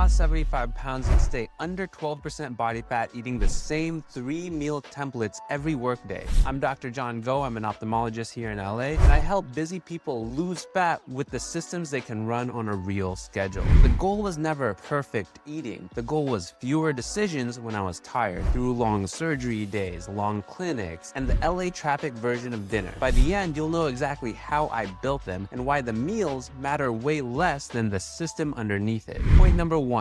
lost 75 pounds and stay under 12% body fat eating the same 3 meal templates every workday. I'm Dr. Jon Go. I'm an ophthalmologist here in LA, and I help busy people lose fat with the systems they can run on a real schedule. The goal was never perfect eating. The goal was fewer decisions when I was tired through long surgery days, long clinics, and the LA traffic version of dinner. By the end, you'll know exactly how I built them and why the meals matter way less than the system underneath it. Point number 1.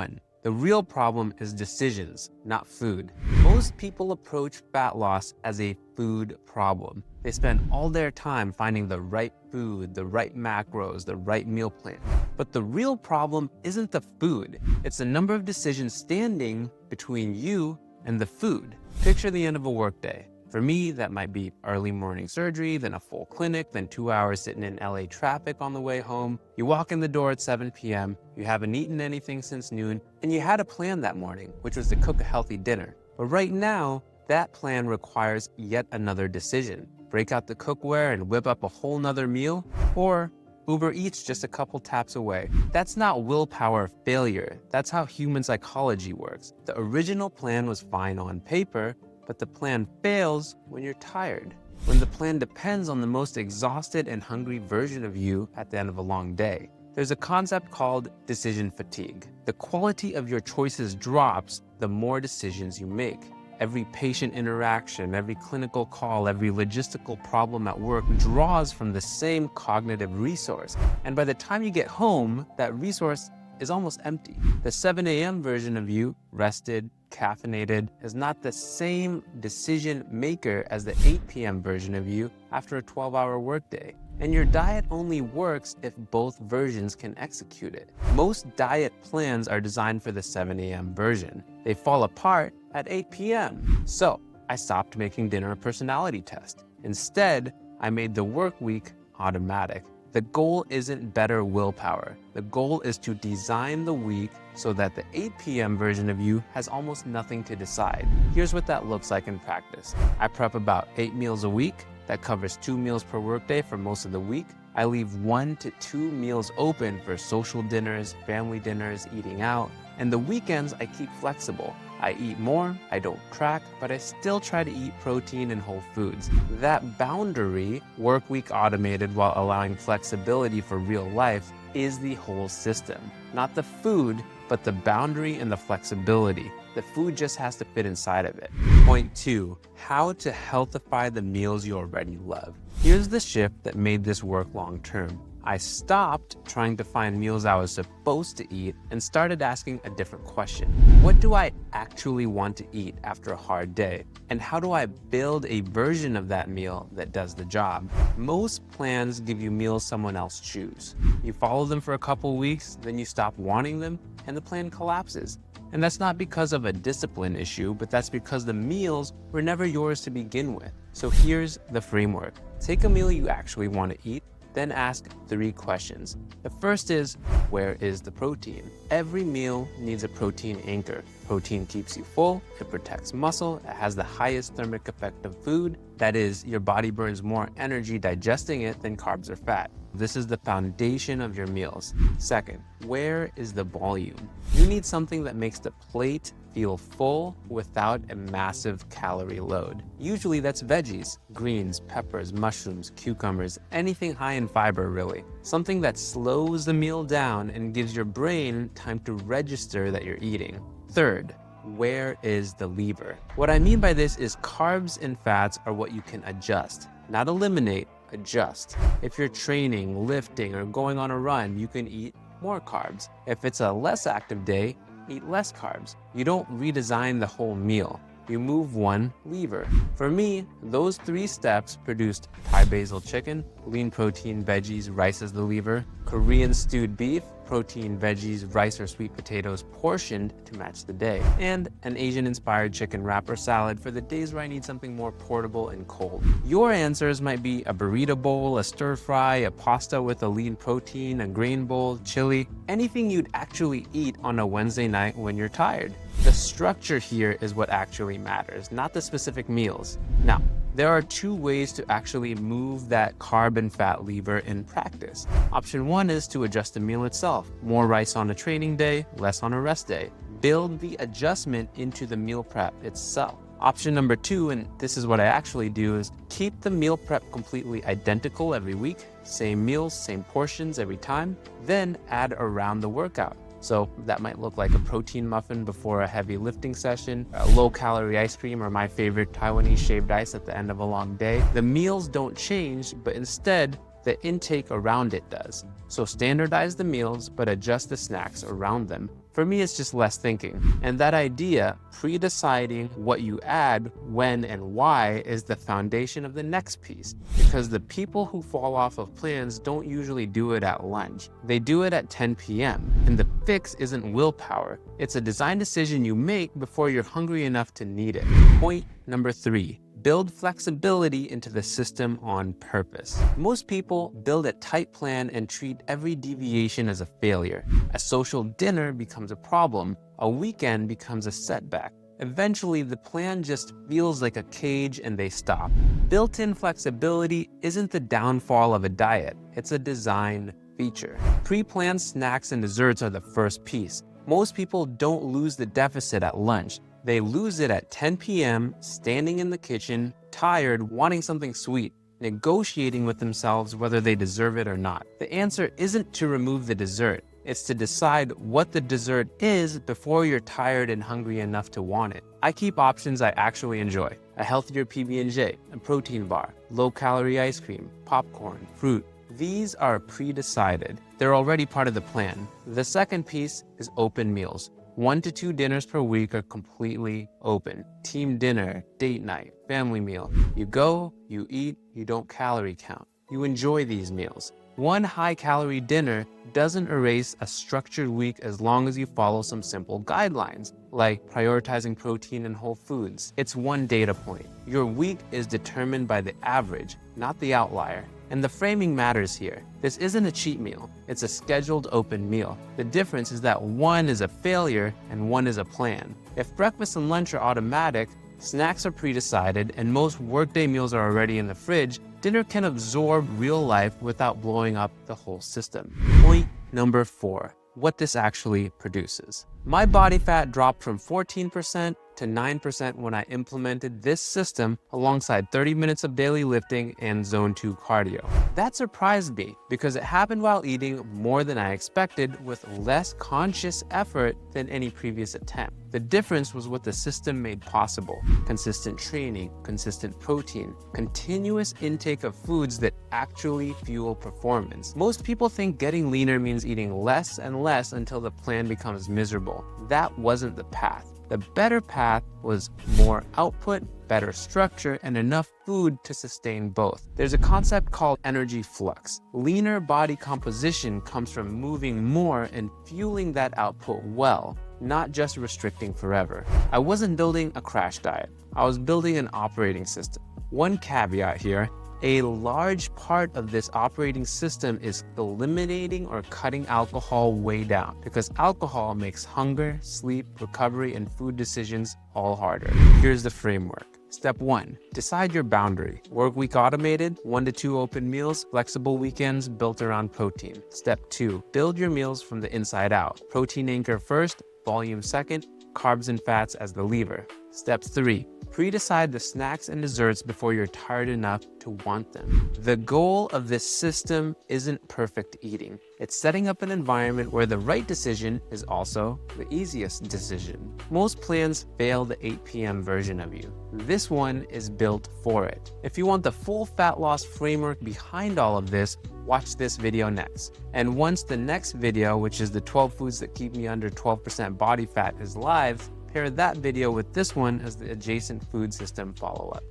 The real problem is decisions, not food. Most people approach fat loss as a food problem. They spend all their time finding the right food, the right macros, the right meal plan. But the real problem isn't the food. It's the number of decisions standing between you and the food. Picture the end of a workday. For me, that might be early morning surgery, then a full clinic, then 2 hours sitting in LA traffic on the way home. You walk in the door at 7 p.m., you haven't eaten anything since noon, and you had a plan that morning, which was to cook a healthy dinner. But right now, that plan requires yet another decision. Break out the cookware and whip up a whole nother meal, or Uber Eats just a couple taps away. That's not willpower failure. That's how human psychology works. The original plan was fine on paper, but the plan fails when you're tired, when the plan depends on the most exhausted and hungry version of you at the end of a long day. There's a concept called decision fatigue. The quality of your choices drops the more decisions you make. Every patient interaction, every clinical call, every logistical problem at work draws from the same cognitive resource. And by the time you get home, that resource is almost empty. The 7 a.m. version of you, rested, caffeinated, is not the same decision maker as the 8 p.m. version of you after a 12-hour workday. And your diet only works if both versions can execute it. Most diet plans are designed for the 7 a.m. version. They fall apart at 8 p.m. So I stopped making dinner a personality test. Instead, I made the work week automatic. The goal isn't better willpower. The goal is to design the week so that the 8 p.m. version of you has almost nothing to decide. Here's what that looks like in practice. I prep about 8 meals a week. That covers 2 meals per workday for most of the week. I leave 1 to 2 meals open for social dinners, family dinners, eating out. And the weekends I keep flexible. I eat more, I don't track, but I still try to eat protein and whole foods. That boundary, work week automated while allowing flexibility for real life, is the whole system. Not the food, but the boundary and the flexibility. The food just has to fit inside of it. Point 2, how to healthify the meals you already love. Here's the shift that made this work long term. I stopped trying to find meals I was supposed to eat and started asking a different question. What do I actually want to eat after a hard day? And how do I build a version of that meal that does the job? Most plans give you meals someone else chooses. You follow them for a couple weeks, then you stop wanting them, and the plan collapses. And that's not because of a discipline issue, but that's because the meals were never yours to begin with. So here's the framework. Take a meal you actually want to eat, then ask 3 questions. The first is, where is the protein? Every meal needs a protein anchor. Protein keeps you full, it protects muscle, it has the highest thermic effect of food. That is, your body burns more energy digesting it than carbs or fat. This is the foundation of your meals. Second, where is the volume? You need something that makes the plate feel full without a massive calorie load. Usually that's veggies, greens, peppers, mushrooms, cucumbers, anything high in fiber really. Something that slows the meal down and gives your brain time to register that you're eating. Third, where is the lever? What I mean by this is carbs and fats are what you can adjust, not eliminate, adjust. If you're training, lifting, or going on a run, you can eat more carbs. If it's a less active day, eat less carbs. You don't redesign the whole meal. You move one lever. For me, those 3 steps produced Thai basil chicken, lean protein veggies, rice as the lever, Korean stewed beef, protein veggies, rice or sweet potatoes portioned to match the day, and an Asian-inspired chicken wrapper salad for the days where I need something more portable and cold. Your answers might be a burrito bowl, a stir fry, a pasta with a lean protein, a grain bowl, chili, anything you'd actually eat on a Wednesday night when you're tired. The structure here is what actually matters, not the specific meals. Now, There are two ways to actually move that carb and fat lever in practice. Option one is to adjust the meal itself. More rice on a training day, less on a rest day. Build the adjustment into the meal prep itself. Option number two, and this is what I actually do, is keep the meal prep completely identical every week, same meals, same portions every time, then add around the workout. So that might look like a protein muffin before a heavy lifting session, a low-calorie ice cream, or my favorite Taiwanese shaved ice at the end of a long day. The meals don't change, but instead, the intake around it does. So standardize the meals, but adjust the snacks around them. For me, it's just less thinking. And that idea, pre-deciding what you add, when and why, is the foundation of the next piece. Because the people who fall off of plans don't usually do it at lunch. They do it at 10 p.m. And the fix isn't willpower. It's a design decision you make before you're hungry enough to need it. Point number 3. Build flexibility into the system on purpose. Most people build a tight plan and treat every deviation as a failure. A social dinner becomes a problem. A weekend becomes a setback. Eventually, the plan just feels like a cage and they stop. Built-in flexibility isn't the downfall of a diet. It's a design feature. Pre-planned snacks and desserts are the first piece. Most people don't lose the deficit at lunch. They lose it at 10 p.m., standing in the kitchen, tired, wanting something sweet, negotiating with themselves whether they deserve it or not. The answer isn't to remove the dessert. It's to decide what the dessert is before you're tired and hungry enough to want it. I keep options I actually enjoy. A healthier PB&J, a protein bar, low-calorie ice cream, popcorn, fruit. These are pre-decided. They're already part of the plan. The second piece is open meals. 1 to 2 dinners per week are completely open. Team dinner, date night, family meal. You go, you eat, you don't calorie count. You enjoy these meals. One high-calorie dinner doesn't erase a structured week as long as you follow some simple guidelines, like prioritizing protein and whole foods. It's one data point. Your week is determined by the average, not the outlier. And the framing matters here. This isn't a cheat meal. It's a scheduled open meal. The difference is that one is a failure and one is a plan. If breakfast and lunch are automatic, snacks are pre-decided, and most workday meals are already in the fridge, dinner can absorb real life without blowing up the whole system. Point number 4. What this actually produces. My body fat dropped from 14% to 9% when I implemented this system alongside 30 minutes of daily lifting and zone 2 cardio. That surprised me because it happened while eating more than I expected with less conscious effort than any previous attempt. The difference was what the system made possible. Consistent training, consistent protein, continuous intake of foods that actually fuel performance. Most people think getting leaner means eating less and less until the plan becomes miserable. That wasn't the path. The better path was more output, better structure, and enough food to sustain both. There's a concept called energy flux. Leaner body composition comes from moving more and fueling that output well, not just restricting forever. I wasn't building a crash diet. I was building an operating system. One caveat here. A large part of this operating system is eliminating or cutting alcohol way down because alcohol makes hunger, sleep, recovery, and food decisions all harder. Here's the framework. Step 1, decide your boundary. Work week automated, 1 to 2 open meals, flexible weekends built around protein. Step 2, build your meals from the inside out. Protein anchor first, volume second, carbs and fats as the lever. Step 3, pre-decide the snacks and desserts before you're tired enough to want them. The goal of this system isn't perfect eating. It's setting up an environment where the right decision is also the easiest decision. Most plans fail the 8 p.m. version of you. This one is built for it. If you want the full fat loss framework behind all of this, watch this video next. And once the next video, which is the 12 foods that keep me under 12% body fat, is live, pair that video with this one as the adjacent food system follow-up.